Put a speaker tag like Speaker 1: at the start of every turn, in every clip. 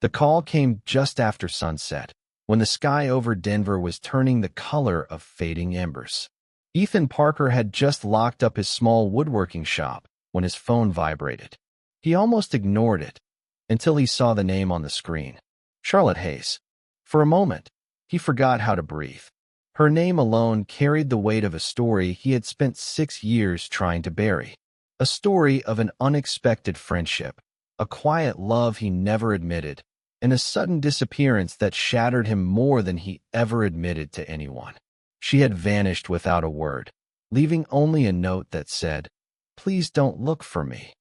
Speaker 1: The call came just after sunset, when the sky over Denver was turning the color of fading embers. Ethan Parker had just locked up his small woodworking shop when his phone vibrated. He almost ignored it until he saw the name on the screen. Charlotte Hayes. For a moment, he forgot how to breathe. Her name alone carried the weight of a story he had spent 6 years trying to bury. A story of an unexpected friendship, a quiet love he never admitted, and a sudden disappearance that shattered him more than he ever admitted to anyone. She had vanished without a word, leaving only a note that said, "Please don't look for me."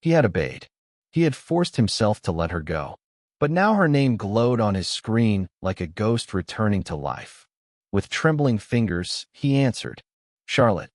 Speaker 1: He had obeyed. He had forced himself to let her go. But now her name glowed on his screen like a ghost returning to life. With trembling fingers, he answered, "Charlotte."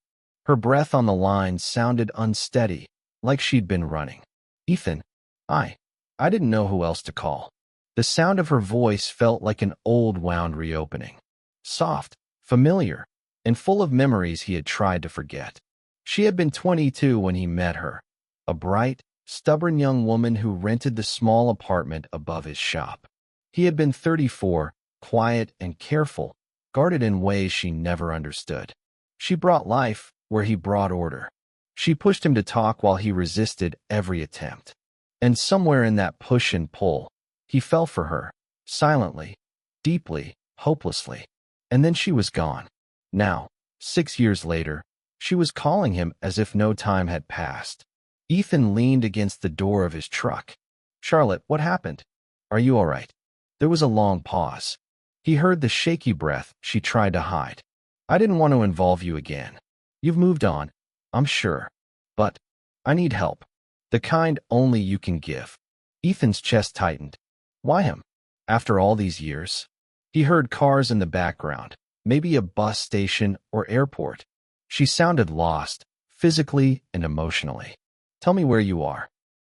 Speaker 1: Her breath on the line sounded unsteady, like she'd been running. "Ethan, I didn't know who else to call." The sound of her voice felt like an old wound reopening. Soft, familiar, and full of memories he had tried to forget. She had been 22 when he met her, a bright, stubborn young woman who rented the small apartment above his shop. He had been 34, quiet and careful, guarded in ways she never understood. She brought life where he brought order. She pushed him to talk while he resisted every attempt. And somewhere in that push and pull, he fell for her, silently, deeply, hopelessly. And then she was gone. Now, 6 years later, she was calling him as if no time had passed. Ethan leaned against the door of his truck. "Charlotte, what happened? Are you all right?" There was a long pause. He heard the shaky breath she tried to hide. "I didn't want to involve you again. You've moved on, I'm sure. But I need help. The kind only you can give." Ethan's chest tightened. Why him? After all these years? He heard cars in the background, maybe a bus station or airport. She sounded lost, physically and emotionally. "Tell me where you are."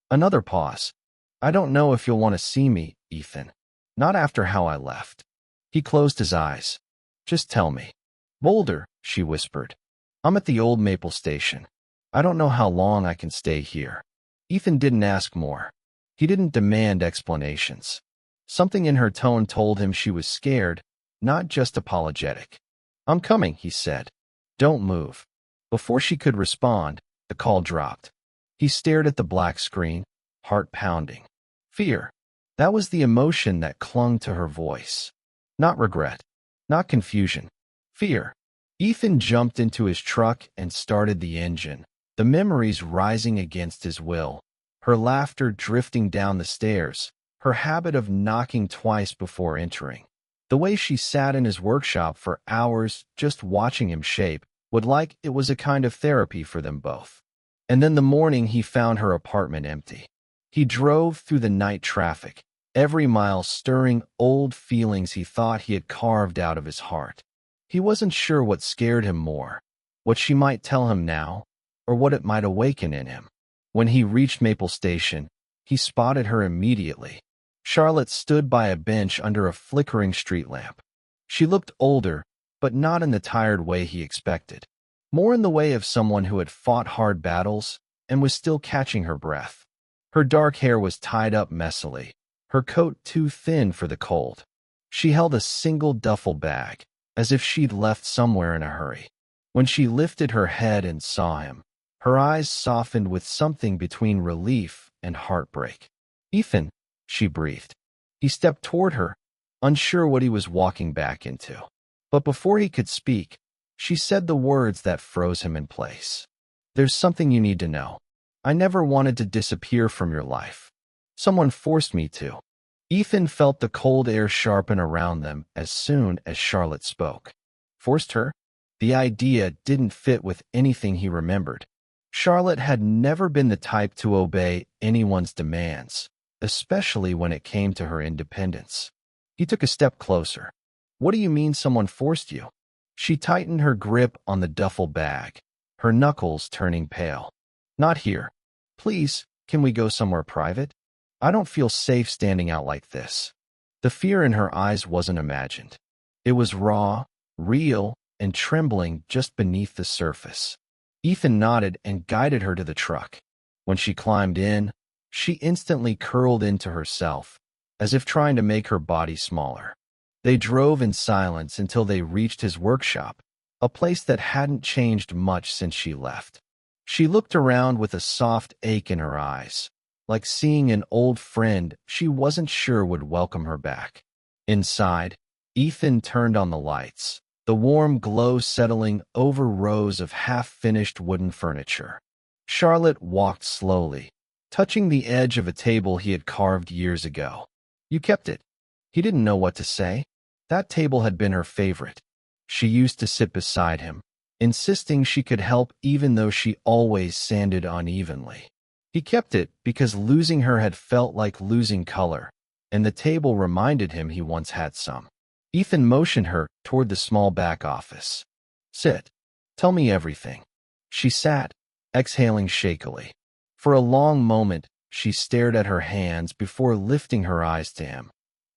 Speaker 1: Another pause. "I don't know if you'll want to see me, Ethan. Not after how I left." He closed his eyes. "Just tell me." "Boulder," she whispered. "I'm at the old Maple Station. I don't know how long I can stay here." Ethan didn't ask more. He didn't demand explanations. Something in her tone told him she was scared, not just apologetic. "I'm coming," he said. "Don't move." Before she could respond, the call dropped. He stared at the black screen, heart pounding. Fear. That was the emotion that clung to her voice. Not regret. Not confusion. Fear. Ethan jumped into his truck and started the engine, the memories rising against his will. Her laughter drifting down the stairs, her habit of knocking twice before entering. The way she sat in his workshop for hours just watching him shape, would like it was a kind of therapy for them both. And then the morning he found her apartment empty. He drove through the night traffic, every mile stirring old feelings he thought he had carved out of his heart. He wasn't sure what scared him more, what she might tell him now, or what it might awaken in him. When he reached Maple Station, he spotted her immediately. Charlotte stood by a bench under a flickering street lamp. She looked older, but not in the tired way he expected. More in the way of someone who had fought hard battles and was still catching her breath. Her dark hair was tied up messily, her coat too thin for the cold. She held a single duffel bag, as if she'd left somewhere in a hurry. When she lifted her head and saw him, her eyes softened with something between relief and heartbreak. "Ethan," she breathed. He stepped toward her, unsure what he was walking back into. But before he could speak, she said the words that froze him in place. "There's something you need to know. I never wanted to disappear from your life. Someone forced me to." Ethan felt the cold air sharpen around them as soon as Charlotte spoke. Forced her? The idea didn't fit with anything he remembered. Charlotte had never been the type to obey anyone's demands, especially when it came to her independence. He took a step closer. "What do you mean someone forced you?" She tightened her grip on the duffel bag, her knuckles turning pale. "Not here. Please, can we go somewhere private? I don't feel safe standing out like this." The fear in her eyes wasn't imagined. It was raw, real, and trembling just beneath the surface. Ethan nodded and guided her to the truck. When she climbed in, she instantly curled into herself, as if trying to make her body smaller. They drove in silence until they reached his workshop, a place that hadn't changed much since she left. She looked around with a soft ache in her eyes, like seeing an old friend she wasn't sure would welcome her back. Inside, Ethan turned on the lights, the warm glow settling over rows of half-finished wooden furniture. Charlotte walked slowly, touching the edge of a table he had carved years ago. "You kept it." He didn't know what to say. That table had been her favorite. She used to sit beside him, insisting she could help even though she always sanded unevenly. He kept it because losing her had felt like losing color, and the table reminded him he once had some. Ethan motioned her toward the small back office. "Sit. Tell me everything." She sat, exhaling shakily. For a long moment, she stared at her hands before lifting her eyes to him,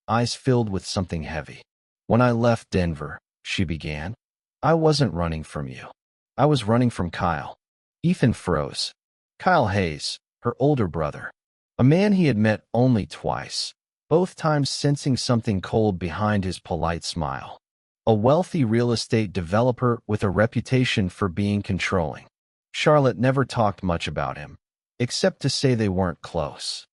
Speaker 1: eyes filled with something heavy. "When I left Denver," she began, "I wasn't running from you. I was running from Kyle." Ethan froze. Kyle Hayes, her older brother, a man he had met only twice, both times sensing something cold behind his polite smile. A wealthy real estate developer with a reputation for being controlling. Charlotte never talked much about him, except to say they weren't close.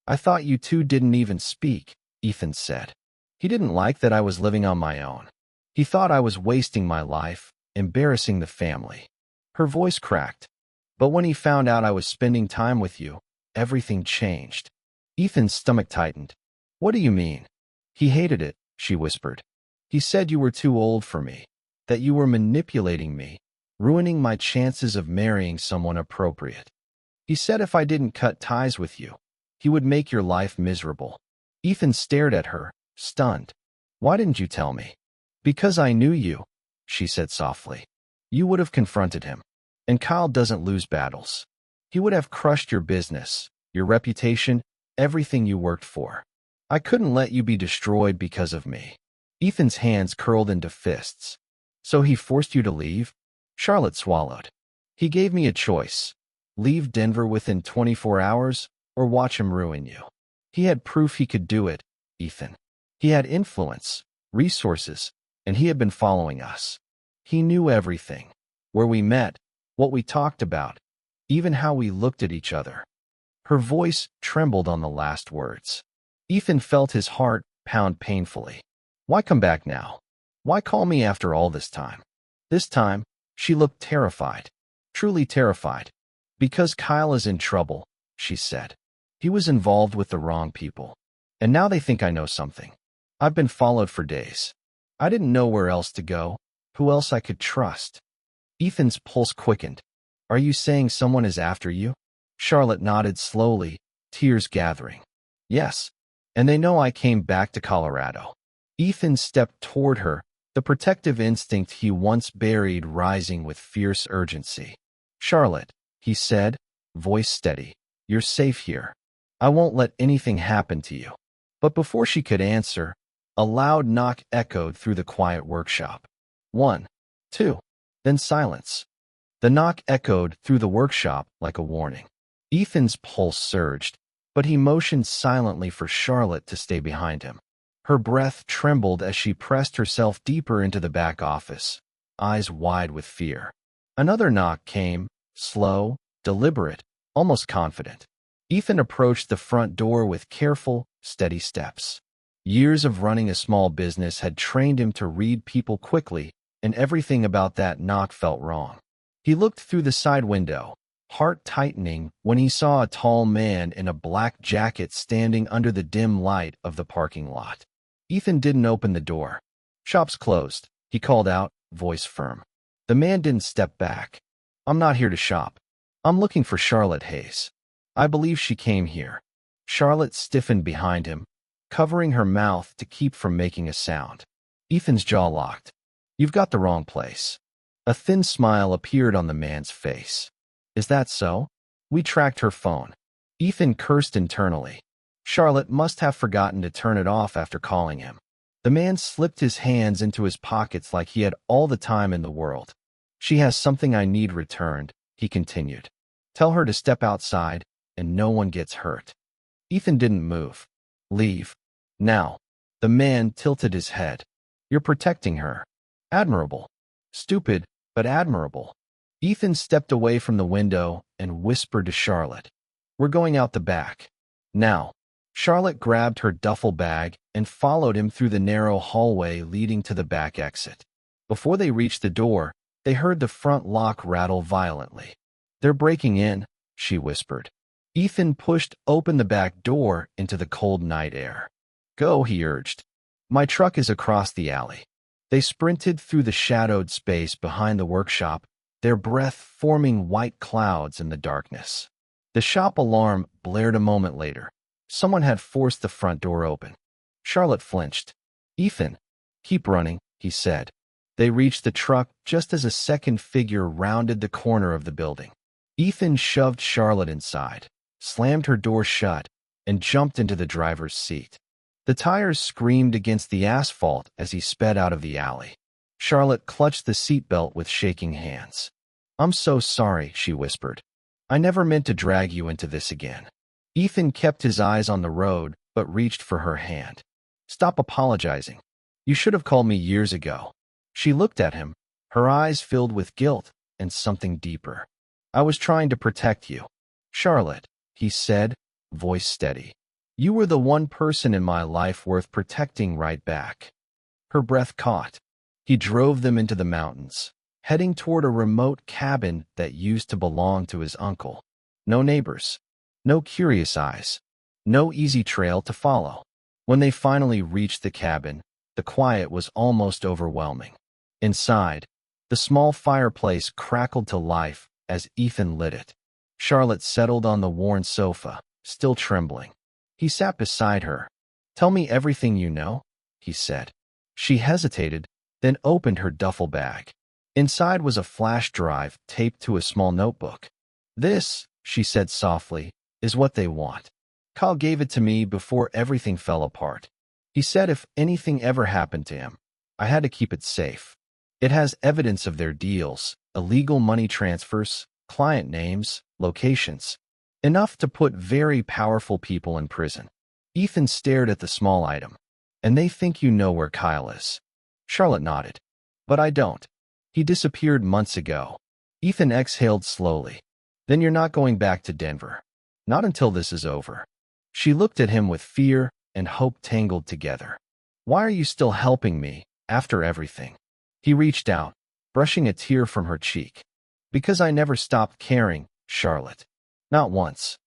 Speaker 1: "I thought you two didn't even speak," Ethan said. He didn't like that I was living on my own. He thought I was wasting my life, embarrassing the family. Her voice cracked. "But when he found out I was spending time with you, everything changed." Ethan's stomach tightened. "What do you mean?" "He hated it," she whispered. "He said you were too old for me, that you were manipulating me, ruining my chances of marrying someone appropriate. He said if I didn't cut ties with you, he would make your life miserable." Ethan stared at her, stunned. "Why didn't you tell me?" "Because I knew you," she said softly. "You would have confronted him. And Kyle doesn't lose battles. He would have crushed your business, your reputation, everything you worked for. I couldn't let you be destroyed because of me." Ethan's hands curled into fists. "So he forced you to leave?" Charlotte swallowed. "He gave me a choice. Leave Denver within 24 hours, or watch him ruin you. He had proof he could do it, Ethan. He had influence, resources, and he had been following us. He knew everything. Where we met, what we talked about, even how we looked at each other." Her voice trembled on the last words. Ethan felt his heart pound painfully. "Why come back now? Why call me after all this time?" This time, she looked terrified, truly terrified. "Because Kyle is in trouble," she said. "He was involved with the wrong people. And now they think I know something. I've been followed for days. I didn't know where else to go, who else I could trust." Ethan's pulse quickened. "Are you saying someone is after you?" Charlotte nodded slowly, tears gathering. "Yes. And they know I came back to Colorado." Ethan stepped toward her, the protective instinct he once buried rising with fierce urgency. "Charlotte," he said, voice steady, "you're safe here. I won't let anything happen to you." But before she could answer, a loud knock echoed through the quiet workshop. 1, 2, then silence. The knock echoed through the workshop like a warning. Ethan's pulse surged, but he motioned silently for Charlotte to stay behind him. Her breath trembled as she pressed herself deeper into the back office, eyes wide with fear. Another knock came, slow, deliberate, almost confident. Ethan approached the front door with careful, steady steps. Years of running a small business had trained him to read people quickly, and everything about that knock felt wrong. He looked through the side window, heart tightening when he saw a tall man in a black jacket standing under the dim light of the parking lot. Ethan didn't open the door. "Shop's closed," he called out, voice firm. The man didn't step back. "I'm not here to shop. I'm looking for Charlotte Hayes. I believe she came here." Charlotte stiffened behind him, covering her mouth to keep from making a sound. Ethan's jaw locked. "You've got the wrong place." A thin smile appeared on the man's face. "Is that so?" "We tracked her phone." Ethan cursed internally. Charlotte must have forgotten to turn it off after calling him. The man slipped his hands into his pockets like he had all the time in the world. "She has something I need returned," he continued. "Tell her to step outside, and no one gets hurt." Ethan didn't move. "Leave." Now, the man tilted his head. You're protecting her. Admirable. Stupid, but admirable. Ethan stepped away from the window and whispered to Charlotte, We're going out the back. Now. Charlotte grabbed her duffel bag and followed him through the narrow hallway leading to the back exit. Before they reached the door, they heard the front lock rattle violently. They're breaking in, she whispered. Ethan pushed open the back door into the cold night air. Go, he urged. My truck is across the alley. They sprinted through the shadowed space behind the workshop, their breath forming white clouds in the darkness. The shop alarm blared a moment later. Someone had forced the front door open. Charlotte flinched. Ethan, keep running, he said. They reached the truck just as a second figure rounded the corner of the building. Ethan shoved Charlotte inside, slammed her door shut, and jumped into the driver's seat. The tires screamed against the asphalt as he sped out of the alley. Charlotte clutched the seatbelt with shaking hands. I'm so sorry, she whispered. I never meant to drag you into this again. Ethan kept his eyes on the road, but reached for her hand. Stop apologizing. You should have called me years ago. She looked at him, her eyes filled with guilt and something deeper. I was trying to protect you. Charlotte, he said, voice steady. You were the one person in my life worth protecting right back. Her breath caught. He drove them into the mountains, heading toward a remote cabin that used to belong to his uncle. No neighbors. No curious eyes. No easy trail to follow. When they finally reached the cabin, the quiet was almost overwhelming. Inside, the small fireplace crackled to life as Ethan lit it. Charlotte settled on the worn sofa, still trembling. He sat beside her. Tell me everything you know, he said. She hesitated, then opened her duffel bag. Inside was a flash drive taped to a small notebook. This, she said softly, is what they want. Kyle gave it to me before everything fell apart. He said if anything ever happened to him, I had to keep it safe. It has evidence of their deals, illegal money transfers, client names, locations. Enough to put very powerful people in prison. Ethan stared at the small item. And they think you know where Kyle is. Charlotte nodded. But I don't. He disappeared months ago. Ethan exhaled slowly. Then you're not going back to Denver. Not until this is over. She looked at him with fear and hope tangled together. Why are you still helping me, after everything? He reached out, brushing a tear from her cheek. Because I never stopped caring, Charlotte. Not once.